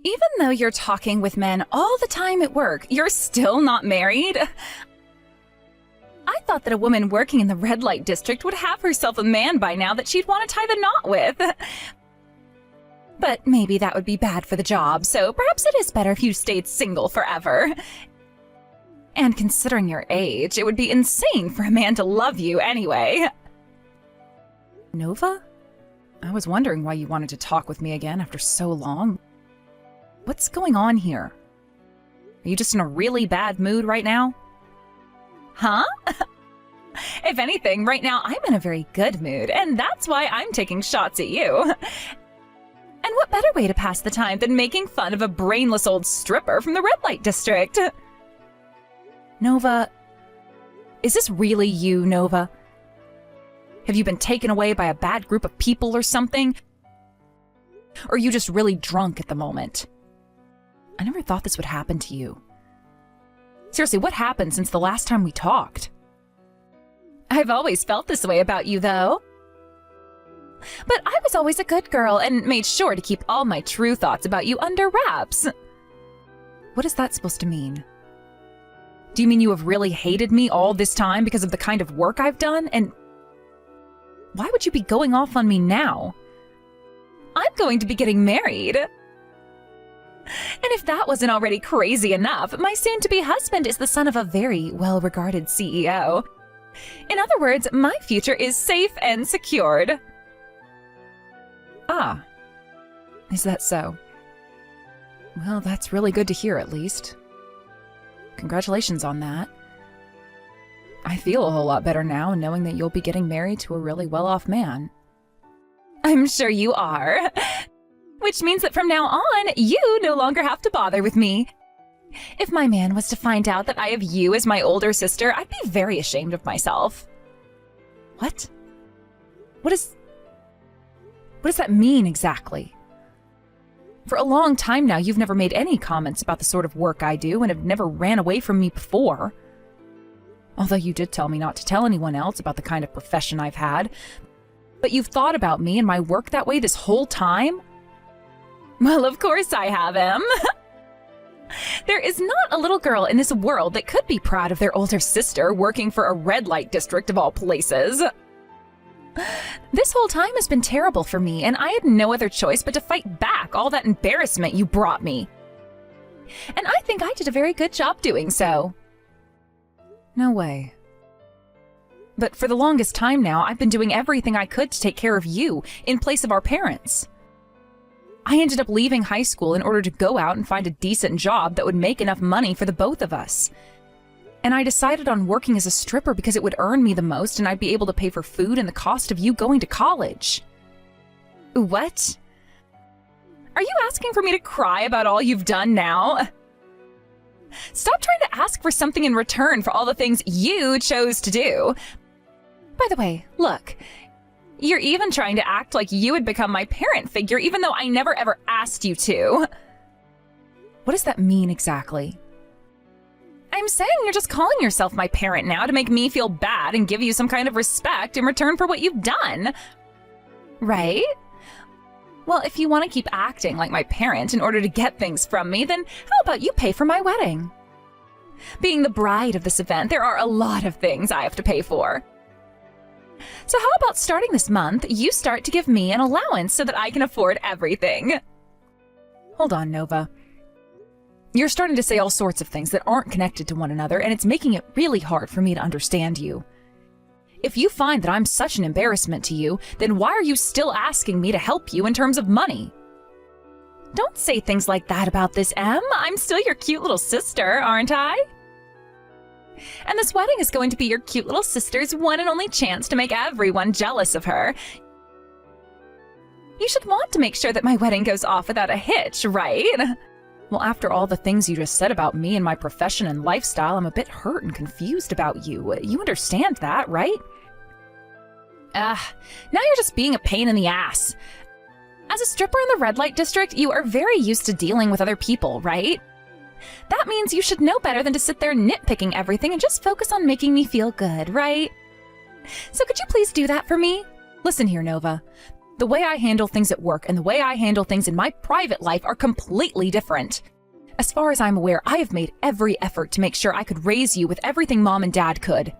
even though you're talking with men all the time at work, you're still not married? I thought that a woman working in the red light district would have herself a man by now that she'd want to tie the knot with. But maybe that would be bad for the job, so perhaps it is better if you stayed single forever. And considering your age, it would be insane for a man to love you anyway. Nova? I was wondering why you wanted to talk with me again after so long. What's going on here? Are you just in a really bad mood right now? Huh? If anything, right now I'm in a very good mood, and that's why I'm taking shots at you. And what better way to pass the time than making fun of a brainless old stripper from the red light district? Nova, is this really you, Nova? Have you been taken away by a bad group of people or something? Or are you just really drunk at the moment? I never thought this would happen to you. Seriously, what happened since the last time we talked? I've always felt this way about you, though. But I was always a good girl and made sure to keep all my true thoughts about you under wraps. What is that supposed to mean? Do you mean you have really hated me all this time because of the kind of work I've done? And why would you be going off on me now? I'm going to be getting married. And if that wasn't already crazy enough, my soon-to-be husband is the son of a very well-regarded CEO. In other words, my future is safe and secured. Ah, is that so? Well, that's really good to hear, at least. Congratulations on that. I feel a whole lot better now knowing that you'll be getting married to a really well-off man. I'm sure you are. Which means that from now on, you no longer have to bother with me. If my man was to find out that I have you as my older sister, I'd be very ashamed of myself. What? What does that mean exactly? For a long time now, you've never made any comments about the sort of work I do and have never ran away from me before. Although you did tell me not to tell anyone else about the kind of profession I've had. But you've thought about me and my work that way this whole time? Well, of course I have him. There is not a little girl in this world that could be proud of their older sister working for a red light district of all places. This whole time has been terrible for me, and I had no other choice but to fight back all that embarrassment you brought me. And I think I did a very good job doing so. No way. But for the longest time now, I've been doing everything I could to take care of you in place of our parents. I ended up leaving high school in order to go out and find a decent job that would make enough money for the both of us. And I decided on working as a stripper because it would earn me the most and I'd be able to pay for food and the cost of you going to college. What? Are you asking for me to cry about all you've done now? Stop trying to ask for something in return for all the things you chose to do. By the way, look, you're even trying to act like you had become my parent figure even though I never ever asked you to. What does that mean exactly? I'm saying you're just calling yourself my parent now to make me feel bad and give you some kind of respect in return for what you've done. Right? Well, if you want to keep acting like my parent in order to get things from me, then how about you pay for my wedding? Being the bride of this event, there are a lot of things I have to pay for. So how about starting this month, you start to give me an allowance so that I can afford everything? Hold on, Nova. You're starting to say all sorts of things that aren't connected to one another, and it's making it really hard for me to understand you. If you find that I'm such an embarrassment to you, then why are you still asking me to help you in terms of money? Don't say things like that about this, Em. I'm still your cute little sister, aren't I? And this wedding is going to be your cute little sister's one and only chance to make everyone jealous of her. You should want to make sure that my wedding goes off without a hitch, right? Well, after all the things you just said about me and my profession and lifestyle, I'm a bit hurt and confused about you. You understand that, right? Now you're just being a pain in the ass. As a stripper in the red light district, you are very used to dealing with other people, right? That means you should know better than to sit there nitpicking everything and just focus on making me feel good, right? So could you please do that for me? Listen here, Nova. The way I handle things at work and the way I handle things in my private life are completely different. As far as I'm aware, I have made every effort to make sure I could raise you with everything Mom and Dad could.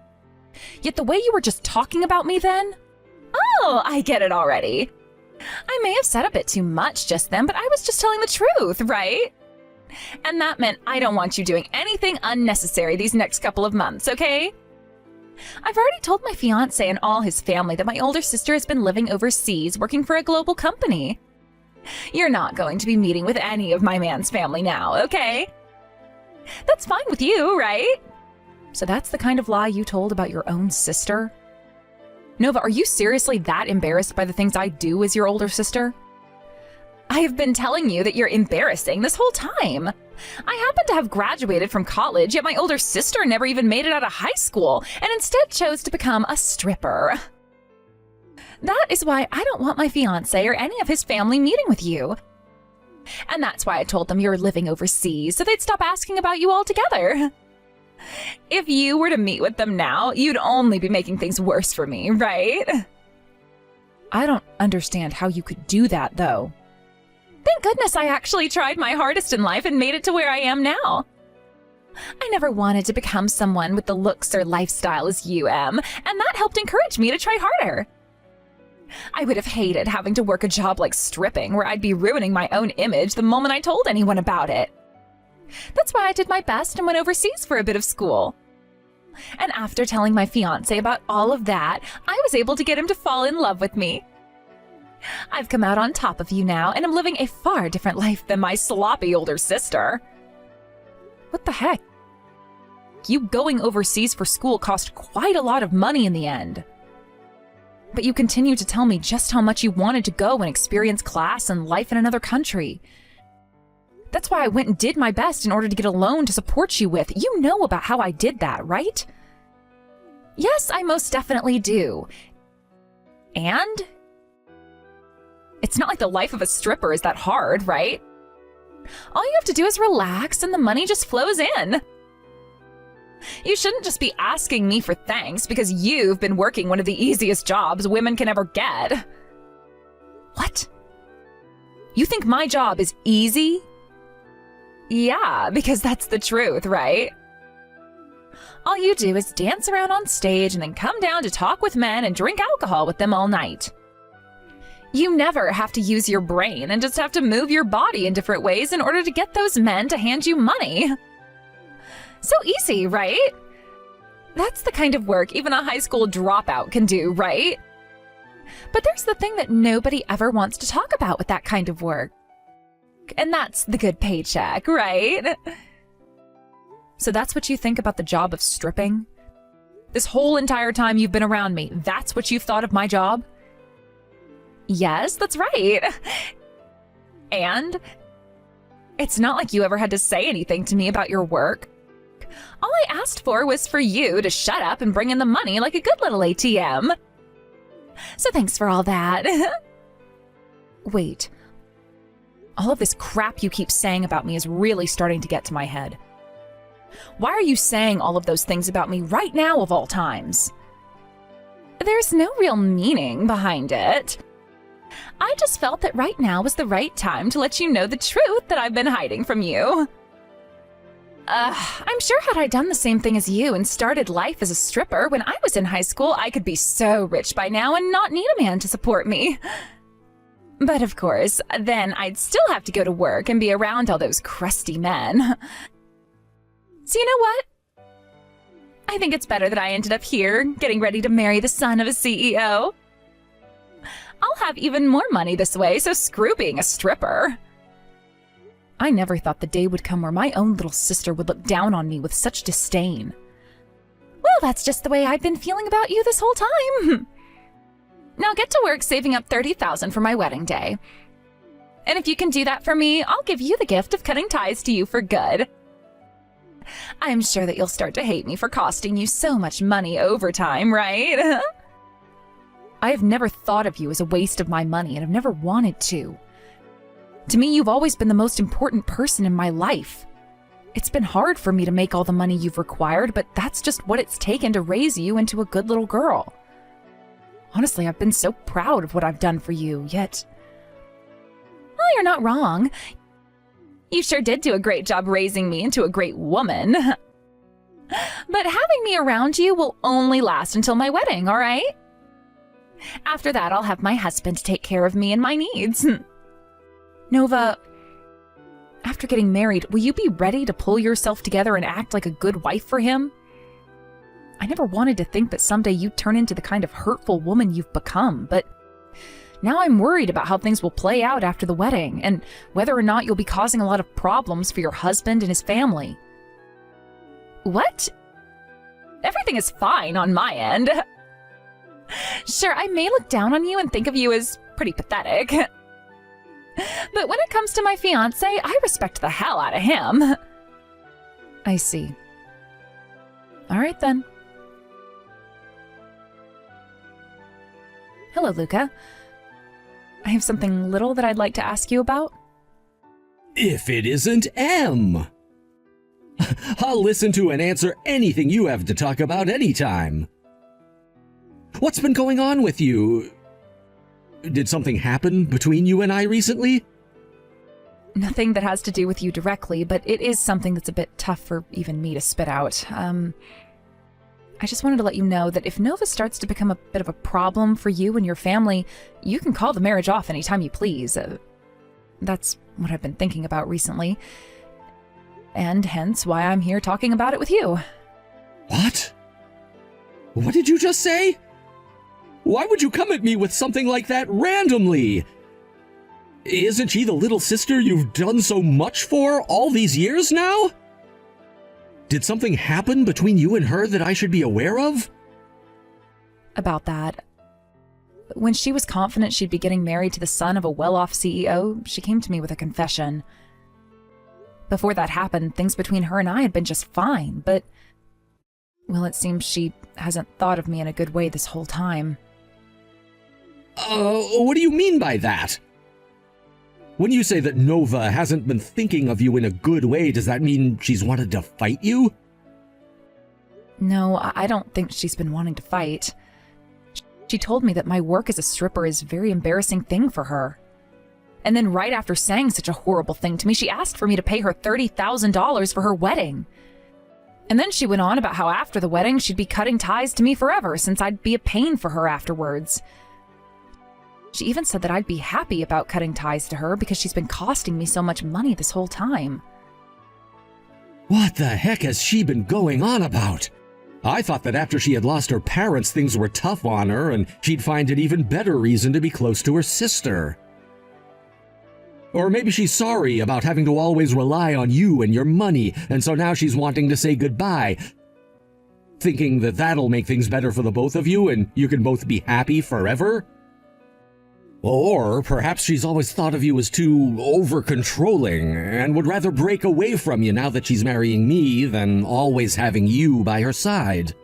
Yet the way you were just talking about me then? Oh, I get it already. I may have said a bit too much just then, but I was just telling the truth, right? And that meant I don't want you doing anything unnecessary these next couple of months, okay? I've already told my fiancé and all his family that my older sister has been living overseas working for a global company. You're not going to be meeting with any of my man's family now, okay? That's fine with you, right? So that's the kind of lie you told about your own sister? Nova, are you seriously that embarrassed by the things I do as your older sister? I have been telling you that you're embarrassing this whole time. I happen to have graduated from college, yet my older sister never even made it out of high school and instead chose to become a stripper. That is why I don't want my fiancé or any of his family meeting with you. And that's why I told them you're living overseas, so they'd stop asking about you altogether. If you were to meet with them now, you'd only be making things worse for me, right? I don't understand how you could do that, though. Thank goodness I actually tried my hardest in life and made it to where I am now. I never wanted to become someone with the looks or lifestyle as you am, and that helped encourage me to try harder. I would have hated having to work a job like stripping, where I'd be ruining my own image the moment I told anyone about it. That's why I did my best and went overseas for a bit of school. And after telling my fiancé about all of that, I was able to get him to fall in love with me. I've come out on top of you now, and I'm living a far different life than my sloppy older sister. What the heck? You going overseas for school cost quite a lot of money in the end. But you continue to tell me just how much you wanted to go and experience class and life in another country. That's why I went and did my best in order to get a loan to support you with. You know about how I did that, right? Yes, I most definitely do. And? It's not like the life of a stripper is that hard, right? All you have to do is relax and the money just flows in. You shouldn't just be asking me for thanks because you've been working one of the easiest jobs women can ever get. What? You think my job is easy? Yeah, because that's the truth, right? All you do is dance around on stage and then come down to talk with men and drink alcohol with them all night. You never have to use your brain and just have to move your body in different ways in order to get those men to hand you money. So easy, right? That's the kind of work even a high school dropout can do, right? But there's the thing that nobody ever wants to talk about with that kind of work. And that's the good paycheck, right? So that's what you think about the job of stripping? This whole entire time you've been around me, that's what you've thought of my job? Yes, that's right. And it's not like you ever had to say anything to me about your work. All I asked for was for you to shut up and bring in the money like a good little ATM. So thanks for all that. Wait. All of this crap you keep saying about me is really starting to get to my head. Why are you saying all of those things about me right now of all times? There's no real meaning behind it. I just felt that right now was the right time to let you know the truth that I've been hiding from you. I'm sure had I done the same thing as you and started life as a stripper when I was in high school, I could be so rich by now and not need a man to support me. But of course, then I'd still have to go to work and be around all those crusty men. So you know what? I think it's better that I ended up here, getting ready to marry the son of a CEO. I'll have even more money this way, so screw being a stripper. I never thought the day would come where my own little sister would look down on me with such disdain. Well, that's just the way I've been feeling about you this whole time. Now get to work saving up $30,000 for my wedding day. And if you can do that for me, I'll give you the gift of cutting ties to you for good. I'm sure that you'll start to hate me for costing you so much money over time, right? I have never thought of you as a waste of my money and have never wanted to. To me, you've always been the most important person in my life. It's been hard for me to make all the money you've required, but that's just what it's taken to raise you into a good little girl. Honestly, I've been so proud of what I've done for you, yet... Well, you're not wrong. You sure did do a great job raising me into a great woman. But having me around you will only last until my wedding, all right? After that, I'll have my husband take care of me and my needs. Nova, after getting married, will you be ready to pull yourself together and act like a good wife for him? I never wanted to think that someday you'd turn into the kind of hurtful woman you've become, but now I'm worried about how things will play out after the wedding, and whether or not you'll be causing a lot of problems for your husband and his family. What? Everything is fine on my end. Sure, I may look down on you and think of you as pretty pathetic. But when it comes to my fiancé, I respect the hell out of him. I see. All right then. Hello, Luca. I have something little that I'd like to ask you about. If it isn't M! I'll listen to and answer anything you have to talk about anytime. What's been going on with you? Did something happen between you and I recently? Nothing that has to do with you directly, but it is something that's a bit tough for even me to spit out. I just wanted to let you know that if Nova starts to become a bit of a problem for you and your family, you can call the marriage off anytime you please. That's what I've been thinking about recently. And hence why I'm here talking about it with you. What? What did you just say? Why would you come at me with something like that randomly? Isn't she the little sister you've done so much for all these years now? Did something happen between you and her that I should be aware of? About that. When she was confident she'd be getting married to the son of a well-off CEO, she came to me with a confession. Before that happened, things between her and I had been just fine, but... well, it seems she hasn't thought of me in a good way this whole time. What do you mean by that? When you say that Nova hasn't been thinking of you in a good way, does that mean she's wanted to fight you? No, I don't think she's been wanting to fight. She told me that my work as a stripper is a very embarrassing thing for her. And then right after saying such a horrible thing to me, she asked for me to pay her $30,000 for her wedding. And then she went on about how after the wedding, she'd be cutting ties to me forever since I'd be a pain for her afterwards. She even said that I'd be happy about cutting ties to her because she's been costing me so much money this whole time. What the heck has she been going on about? I thought that after she had lost her parents, things were tough on her and she'd find an even better reason to be close to her sister. Or maybe she's sorry about having to always rely on you and your money, and so now she's wanting to say goodbye, thinking that that'll make things better for the both of you and you can both be happy forever? Or perhaps she's always thought of you as too over-controlling and would rather break away from you now that she's marrying me than always having you by her side.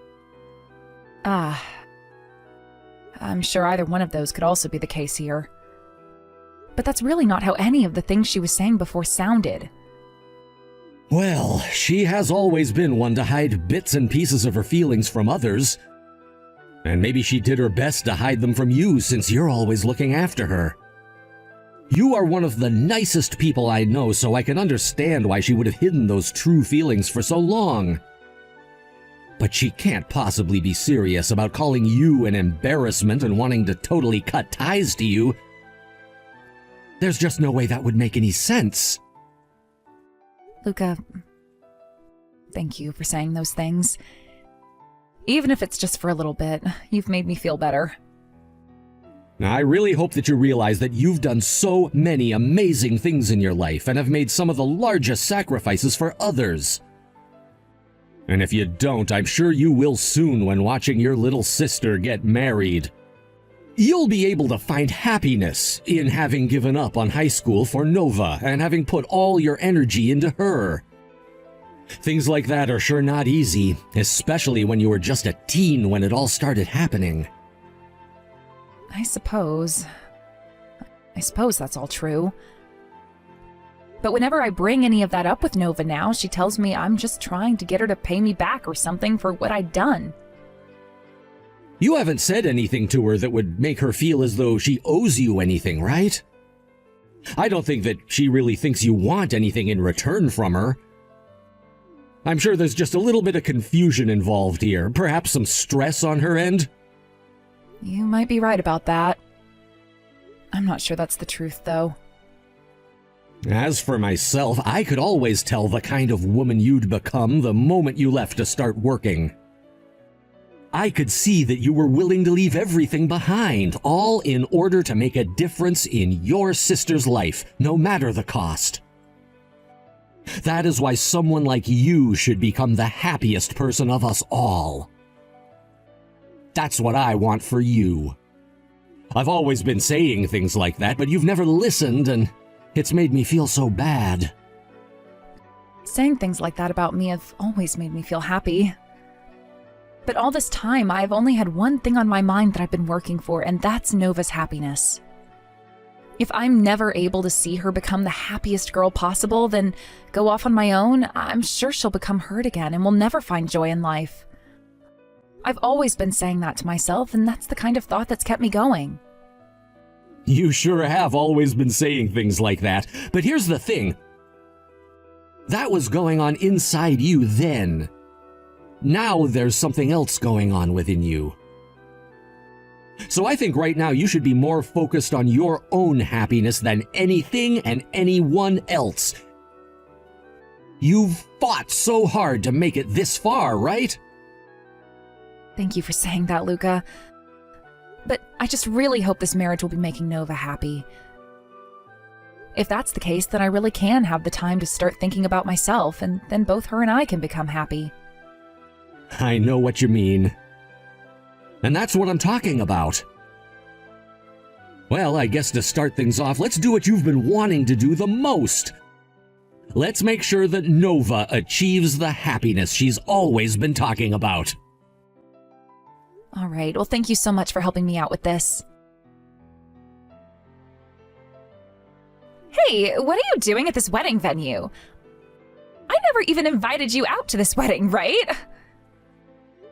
I'm sure either one of those could also be the case here. But that's really not how any of the things she was saying before sounded. Well, she has always been one to hide bits and pieces of her feelings from others. And maybe she did her best to hide them from you since you're always looking after her. You are one of the nicest people I know, so I can understand why she would have hidden those true feelings for so long. But she can't possibly be serious about calling you an embarrassment and wanting to totally cut ties to you. There's just no way that would make any sense. Luca, thank you for saying those things. Even if it's just for a little bit, you've made me feel better. I really hope that you realize that you've done so many amazing things in your life and have made some of the largest sacrifices for others. And if you don't, I'm sure you will soon when watching your little sister get married. You'll be able to find happiness in having given up on high school for Nova and having put all your energy into her. Things like that are sure not easy, especially when you were just a teen when it all started happening. I suppose that's all true. But whenever I bring any of that up with Nova now, she tells me I'm just trying to get her to pay me back or something for what I'd done. You haven't said anything to her that would make her feel as though she owes you anything, right? I don't think that she really thinks you want anything in return from her. I'm sure there's just a little bit of confusion involved here, perhaps some stress on her end. You might be right about that. I'm not sure that's the truth, though. As for myself, I could always tell the kind of woman you'd become the moment you left to start working. I could see that you were willing to leave everything behind, all in order to make a difference in your sister's life, no matter the cost. That is why someone like you should become the happiest person of us all. That's what I want for you. I've always been saying things like that, but you've never listened, and it's made me feel so bad. Saying things like that about me have always made me feel happy. But all this time, I've only had one thing on my mind that I've been working for, and that's Nova's happiness. If I'm never able to see her become the happiest girl possible, then go off on my own, I'm sure she'll become hurt again and will never find joy in life. I've always been saying that to myself, and that's the kind of thought that's kept me going. You sure have always been saying things like that, but here's the thing. That was going on inside you then. Now there's something else going on within you. So I think right now you should be more focused on your own happiness than anything and anyone else. You've fought so hard to make it this far, right? Thank you for saying that, Luca. But I just really hope this marriage will be making Nova happy. If that's the case, then I really can have the time to start thinking about myself, and then both her and I can become happy. I know what you mean. And that's what I'm talking about. Well, I guess to start things off, let's do what you've been wanting to do the most. Let's make sure that Nova achieves the happiness she's always been talking about. All right, well, thank you so much for helping me out with this. Hey, what are you doing at this wedding venue? I never even invited you out to this wedding, right?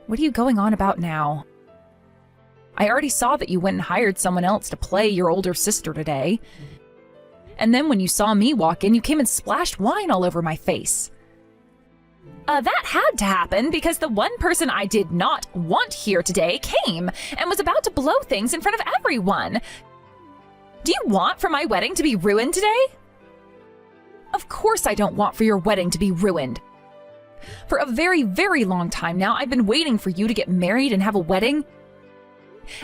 What are you going on about now? I already saw that you went and hired someone else to play your older sister today. And then when you saw me walk in, you came and splashed wine all over my face. That had to happen because the one person I did not want here today came and was about to blow things in front of everyone. Do you want for my wedding to be ruined today? Of course I don't want for your wedding to be ruined. For a very, very long time now, I've been waiting for you to get married and have a wedding.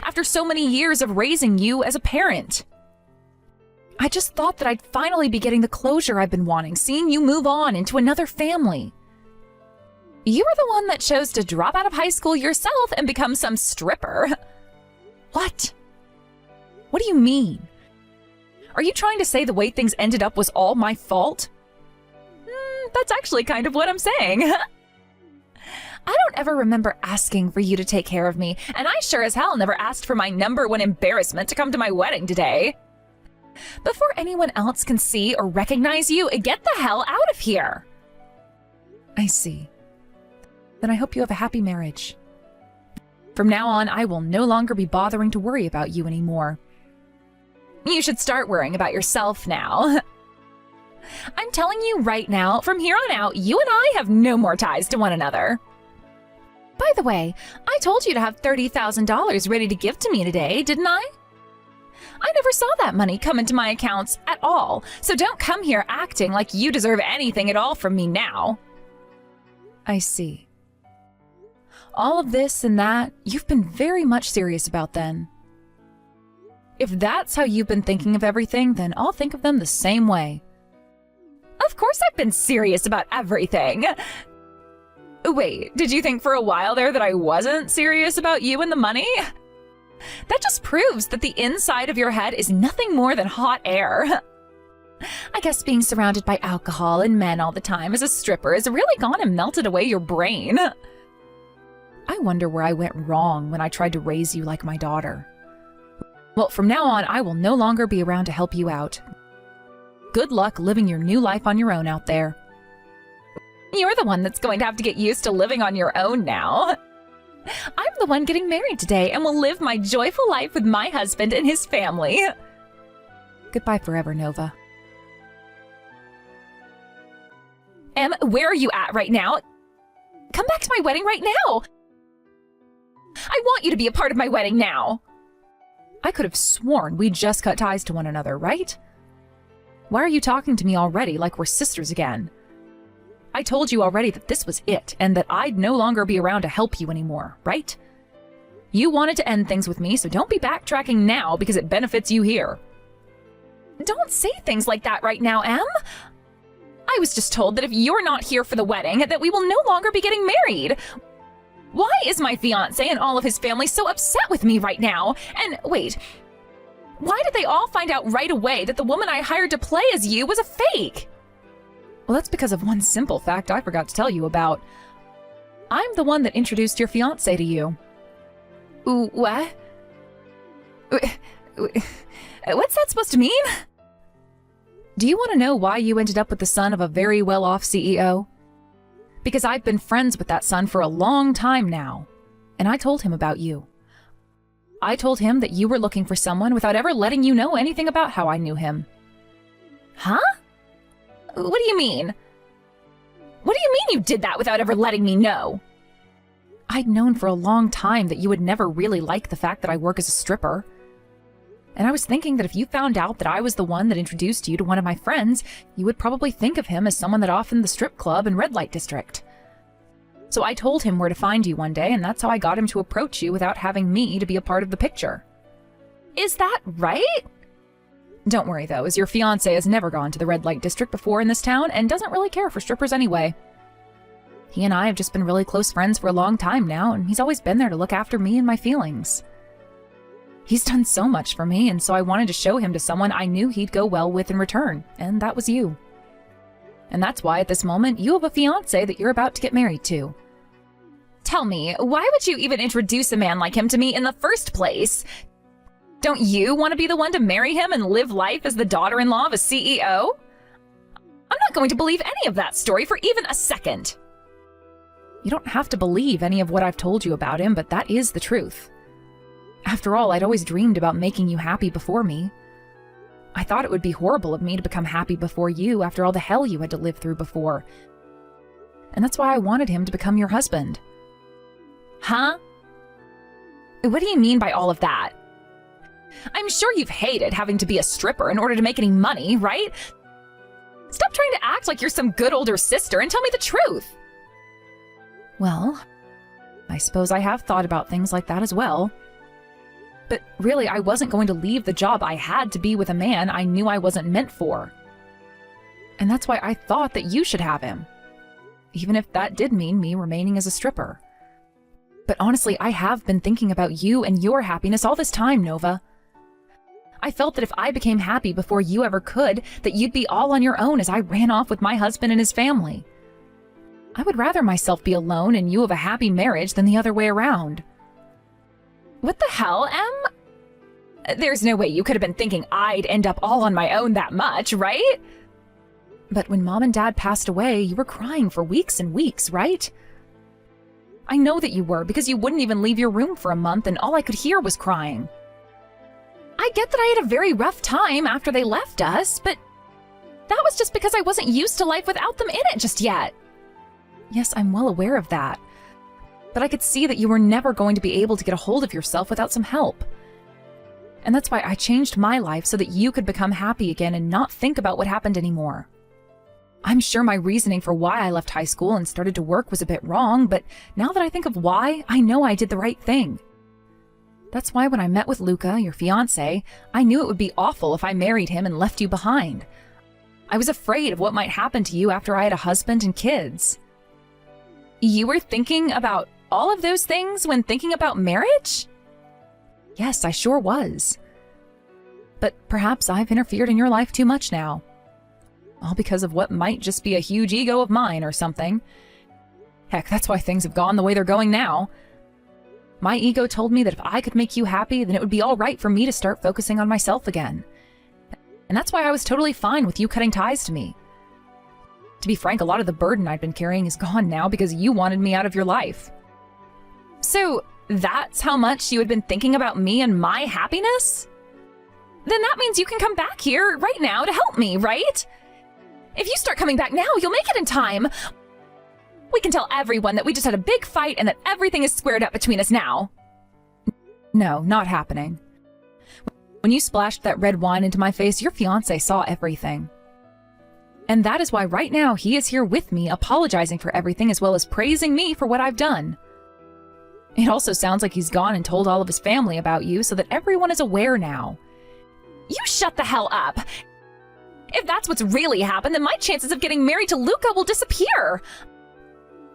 After so many years of raising you as a parent. I just thought that I'd finally be getting the closure I've been wanting, seeing you move on into another family. You were the one that chose to drop out of high school yourself and become some stripper. What? What do you mean? Are you trying to say the way things ended up was all my fault? That's actually kind of what I'm saying. I don't ever remember asking for you to take care of me, and I sure as hell never asked for my #1 embarrassment to come to my wedding today. Before anyone else can see or recognize you, get the hell out of here. I see. Then I hope you have a happy marriage. From now on, I will no longer be bothering to worry about you anymore. You should start worrying about yourself now. I'm telling you right now, from here on out, you and I have no more ties to one another. By the way, I told you to have $30,000 ready to give to me today, didn't I? I never saw that money come into my accounts at all, so don't come here acting like you deserve anything at all from me now. I see. All of this and that, you've been very much serious about then. If that's how you've been thinking of everything, then I'll think of them the same way. Of course I've been serious about everything. Wait, did you think for a while there that I wasn't serious about you and the money? That just proves that the inside of your head is nothing more than hot air. I guess being surrounded by alcohol and men all the time as a stripper has really gone and melted away your brain. I wonder where I went wrong when I tried to raise you like my daughter. Well, from now on, I will no longer be around to help you out. Good luck living your new life on your own out there. You're the one that's going to have to get used to living on your own now. I'm the one getting married today and will live my joyful life with my husband and his family. Goodbye forever, Nova. Em, where are you at right now? Come back to my wedding right now. I want you to be a part of my wedding now. I could have sworn we just cut ties to one another, right? Why are you talking to me already like we're sisters again? I told you already that this was it and that I'd no longer be around to help you anymore, right? You wanted to end things with me, so don't be backtracking now because it benefits you here. Don't say things like that right now, Em. I was just told that if you're not here for the wedding, that we will no longer be getting married. Why is my fiancé and all of his family so upset with me right now? And wait, why did they all find out right away that the woman I hired to play as you was a fake? Well, that's because of one simple fact I forgot to tell you about. I'm the one that introduced your fiancé to you. Ooh, what? What's that supposed to mean? Do you want to know why you ended up with the son of a very well-off CEO? Because I've been friends with that son for a long time now, and I told him about you. I told him that you were looking for someone without ever letting you know anything about how I knew him. Huh? What do you mean? What do you mean you did that without ever letting me know? I'd known for a long time that you would never really like the fact that I work as a stripper. And I was thinking that if you found out that I was the one that introduced you to one of my friends, you would probably think of him as someone that often the strip club and red light district. So I told him where to find you one day, and that's how I got him to approach you without having me to be a part of the picture. Is that right? Don't worry though, as your fiancé has never gone to the red light district before in this town and doesn't really care for strippers anyway. He and I have just been really close friends for a long time now, and he's always been there to look after me and my feelings. He's done so much for me, and so I wanted to show him to someone I knew he'd go well with in return, and that was you. And that's why at this moment you have a fiancé that you're about to get married to. Tell me, why would you even introduce a man like him to me in the first place? Don't you want to be the one to marry him and live life as the daughter-in-law of a CEO? I'm not going to believe any of that story for even a second. You don't have to believe any of what I've told you about him, but that is the truth. After all, I'd always dreamed about making you happy before me. I thought it would be horrible of me to become happy before you after all the hell you had to live through before. And that's why I wanted him to become your husband. Huh? What do you mean by all of that? I'm sure you've hated having to be a stripper in order to make any money, right? Stop trying to act like you're some good older sister and tell me the truth. Well, I suppose I have thought about things like that as well. But really, I wasn't going to leave the job I had to be with a man I knew I wasn't meant for. And that's why I thought that you should have him. Even if that did mean me remaining as a stripper. But honestly, I have been thinking about you and your happiness all this time, Nova. I felt that if I became happy before you ever could, that you'd be all on your own as I ran off with my husband and his family. I would rather myself be alone and you have a happy marriage than the other way around. What the hell, Em? There's no way you could have been thinking I'd end up all on my own that much, right? But when Mom and Dad passed away, you were crying for weeks and weeks, right? I know that you were, because you wouldn't even leave your room for a month and all I could hear was crying. I get that I had a very rough time after they left us, but that was just because I wasn't used to life without them in it just yet. Yes, I'm well aware of that. But I could see that you were never going to be able to get a hold of yourself without some help. And that's why I changed my life so that you could become happy again and not think about what happened anymore. I'm sure my reasoning for why I left high school and started to work was a bit wrong, but now that I think of why, I know I did the right thing. That's why when I met with Luca, your fiancé, I knew it would be awful if I married him and left you behind. I was afraid of what might happen to you after I had a husband and kids. You were thinking about all of those things when thinking about marriage? Yes, I sure was. But perhaps I've interfered in your life too much now. All because of what might just be a huge ego of mine or something. Heck, that's why things have gone the way they're going now. My ego told me that if I could make you happy, then it would be all right for me to start focusing on myself again. And that's why I was totally fine with you cutting ties to me. To be frank, a lot of the burden I'd been carrying is gone now because you wanted me out of your life. So that's how much you had been thinking about me and my happiness? Then that means you can come back here right now to help me, right? If you start coming back now, you'll make it in time. We can tell everyone that we just had a big fight and that everything is squared up between us now. No, not happening. When you splashed that red wine into my face, your fiancé saw everything. And that is why right now he is here with me, apologizing for everything as well as praising me for what I've done. It also sounds like he's gone and told all of his family about you so that everyone is aware now. You shut the hell up! If that's what's really happened, then my chances of getting married to Luca will disappear.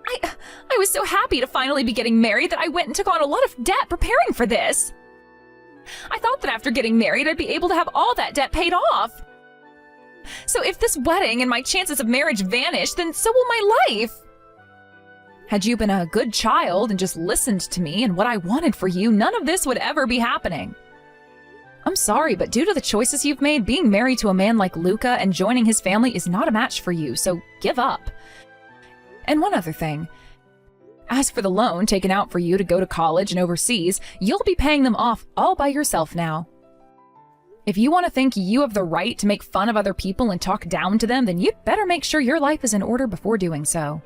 I was so happy to finally be getting married that I went and took on a lot of debt preparing for this. I thought that after getting married, I'd be able to have all that debt paid off. So if this wedding and my chances of marriage vanish, then so will my life. Had you been a good child and just listened to me and what I wanted for you, none of this would ever be happening. I'm sorry, but due to the choices you've made, being married to a man like Luca and joining his family is not a match for you, so give up. And one other thing. As for the loan taken out for you to go to college and overseas, you'll be paying them off all by yourself now. If you want to think you have the right to make fun of other people and talk down to them, then you'd better make sure your life is in order before doing so.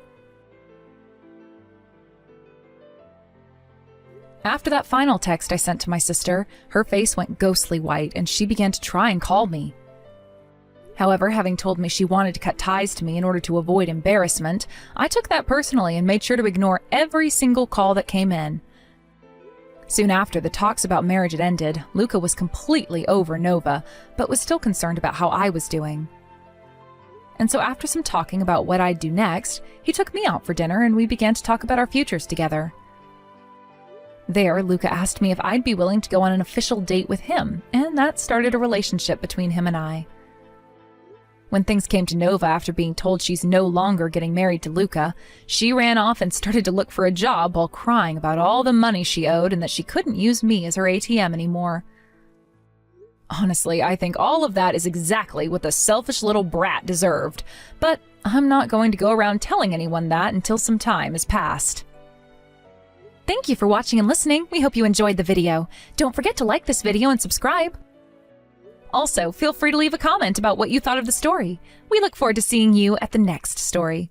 After that final text I sent to my sister, her face went ghostly white and she began to try and call me. However, having told me she wanted to cut ties to me in order to avoid embarrassment, I took that personally and made sure to ignore every single call that came in. Soon after the talks about marriage had ended, Luca was completely over Nova, but was still concerned about how I was doing. And so after some talking about what I'd do next, he took me out for dinner and we began to talk about our futures together. There, Luca asked me if I'd be willing to go on an official date with him, and that started a relationship between him and I. When things came to Nova after being told she's no longer getting married to Luca, she ran off and started to look for a job while crying about all the money she owed and that she couldn't use me as her ATM anymore. Honestly, I think all of that is exactly what the selfish little brat deserved, but I'm not going to go around telling anyone that until some time has passed. Thank you for watching and listening. We hope you enjoyed the video. Don't forget to like this video and subscribe. Also, feel free to leave a comment about what you thought of the story. We look forward to seeing you at the next story.